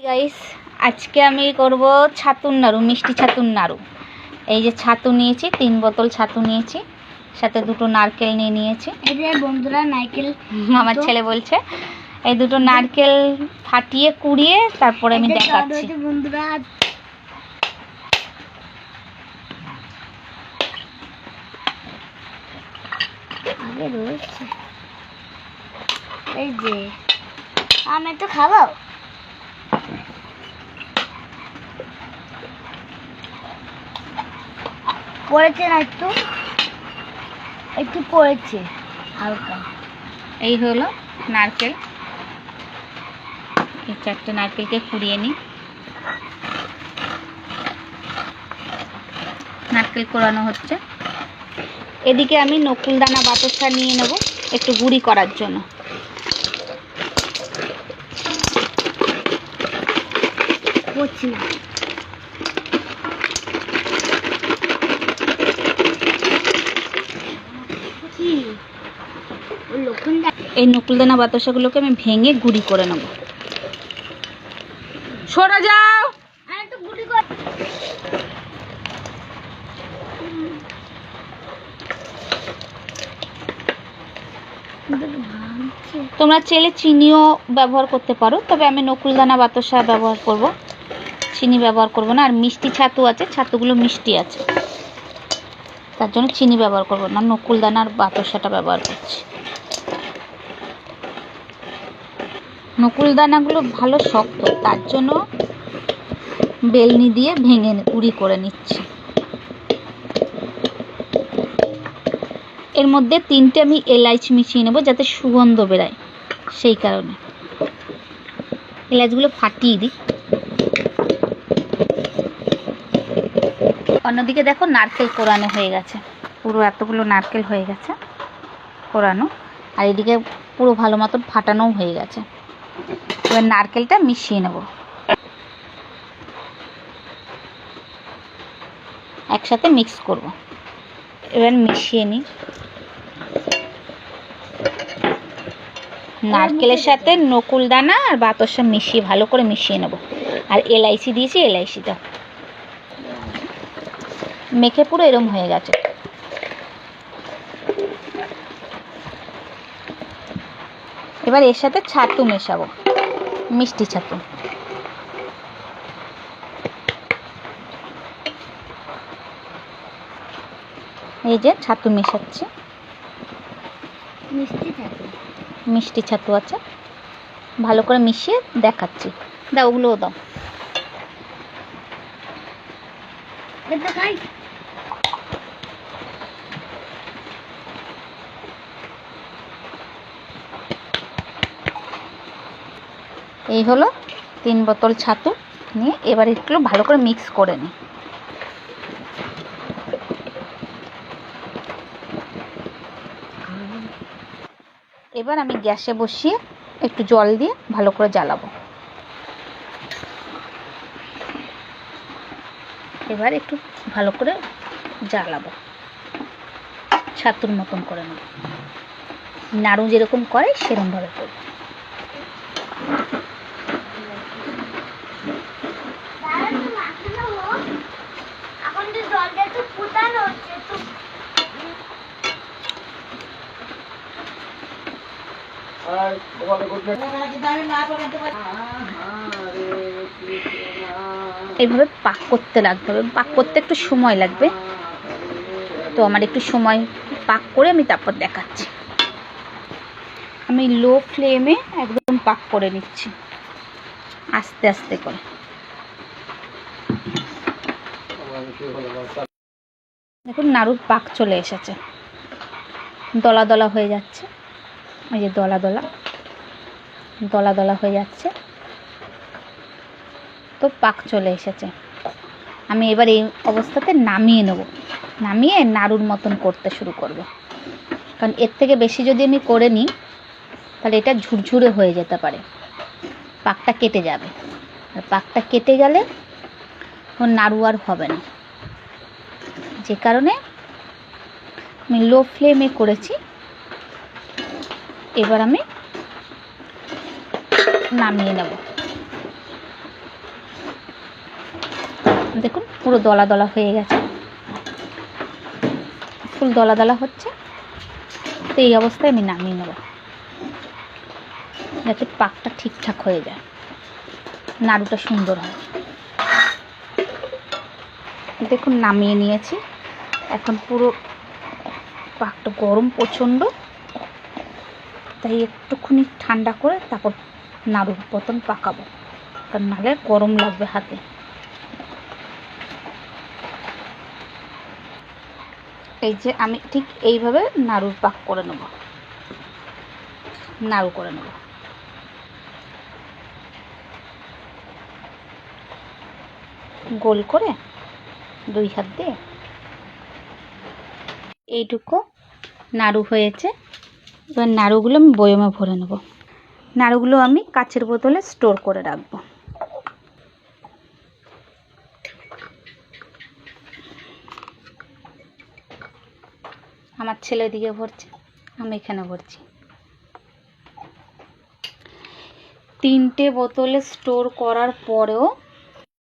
Guys, আজকে আমি করব ছাতুর নাড়ু, মিষ্টি ছাতুর নাড়ু। এই যে ছাতু নিয়েছি, 3 বোতল ছাতু নিয়েছি, সাথে দুটো নারকেল নিয়ে নিয়েছি। এই যে বন্ধুরা নারকেল আমার ছেলে বলছে এই দুটো নারকেল ফাটিয়ে কুড়িয়ে তারপরে আমি দেখাচ্ছি। বন্ধুরা আগে রয়েছে, এই যে আমি একটু খাবো। পড়েছে না, একটু একটু পড়েছে হালকা। এই হলো নারকেল, এই 4টে নারকেলকে কুড়িয়ে নিই। নারকেল কোড়ানো হচ্ছে। এদিকে আমি নকুলদানা বাতাসা নিয়ে নেব একটু গুঁড়ি করার জন্য। এই নকুলদানা বাতাসাগুলোকে আমি ভেঙে গুঁড়ি করে নেব। সরে যাও। তোমরা চাইলে চিনিও ব্যবহার করতে পারো, তবে আমি নকুলদানা বাতাসা ব্যবহার করব, চিনি ব্যবহার করব না। আর মিষ্টি ছাতু আছে, ছাতুগুলো মিষ্টি আছে, তার জন্য চিনি ব্যবহার করব না, নকুলদানার বাতাসাটা ব্যবহার করছি। নকুলদানাগুলো ভালো শক্ত, তার জন্য বেলনি দিয়ে ভেঙে গুঁড়ি করে নিচ্ছি। এর মধ্যে 3টে আমি এলাচ মিশিয়ে নেব যাতে সুগন্ধ বেরায়, সেই কারণে এলাচগুলো ফাটিয়ে দিই। অন্যদিকে দেখো নারকেল কোরানো হয়ে গেছে, পুরো এতগুলো নারকেল হয়ে গেছে কোরানো, আর এদিকে পুরো ভালো মতন ফাটানোও হয়ে গেছে। এবার নারকেলটা মিশিয়ে নেব, একসাথে মিক্স করব। এবার মিশিয়ে নিই। নারকেলের সাথে নকুলদানা আর বাতাসা মিশিয়ে ভালো করে মিশিয়ে নেব। আর এলাইচি দিয়েছি, এলাইচিটা মেখে পুরো এরম হয়ে গেছে। এবার এর সাথে ছাতু মেশাবো, মিষ্টি ছাতু। এই যে ছাতু মেশাচ্ছি, মিষ্টি ছাতু আছে, ভালো করে মিশিয়ে দেখাচ্ছি। দাও, ওগুলোও দাও। এই হলো 3 বোতল ছাতু নিয়ে এবার একটু ভালো করে মিক্স করে নিই। এবার আমি গ্যাসে বসিয়ে একটু জল দিয়ে ভালো করে জ্বালাবো। এবার একটু ভালো করে জ্বালাবো, ছাতুর মতন করে নেব, নাড়ু যেরকম করে সেরকমভাবে করব। এইভাবে পাক করতে লাগতে হবে, পাক করতে একটু সময় লাগবে, তো আমার একটু সময় পাক করে আমি তারপর দেখাচ্ছি। আমি লো ফ্লেমে একদম পাক করে নিচ্ছি, আস্তে আস্তে করে। দেখুন নাড়ুর পাক চলে এসেছে, দলা দলা হয়ে যাচ্ছে, এই যে দলা দলা দলা দলা হয়ে যাচ্ছে, তো পাক চলে এসেছে। আমি এবার এই অবস্থাতে নামিয়ে নেব, নামিয়ে নাড়ুর মতন করতে শুরু করব। কারণ এর থেকে বেশি যদি আমি করে নিই তাহলে এটা ঝুরঝুরে হয়ে যেতে পারে, পাকটা কেটে যাবে, আর পাকটা কেটে গেলে ওর নাড়ু আর হবে না। যে কারণে আমি লো ফ্লেমে করেছি। এবার আমি নামিয়ে নেব। দেখুন পুরো দলা দলা হয়ে গেছে, ফুল দলা দলা হচ্ছে। তো এই অবস্থায় আমি নামিয়ে নেব, যাতে পাকটা ঠিকঠাক হয়ে যায়, নাড়ুটা সুন্দর হয়। দেখুন নামিয়ে নিয়েছি। এখন পুরো পাকটা গরম প্রচণ্ড, তাই একটুখানি ঠান্ডা করে তারপর নাড়ুর মতন পাকাবো, কারণ নাহলে গরম লাগবে হাতে। এই যে আমি ঠিক এইভাবে নাড়ুর পাক করে নেব, নাড়ু করে নেব। গোল করে 2 হাত দিয়ে এইটুকু নাড়ু হয়েছে। এবার নাড়ুগুলো আমি বয়মে ভরে নেব। নাড়ুগুলো আমি কাচের বোতলে স্টোর করে রাখবো। আমার ছেলে দিকে ভরছে, আমি এখানে ভরছি। 3টে বোতলে স্টোর করার পরেও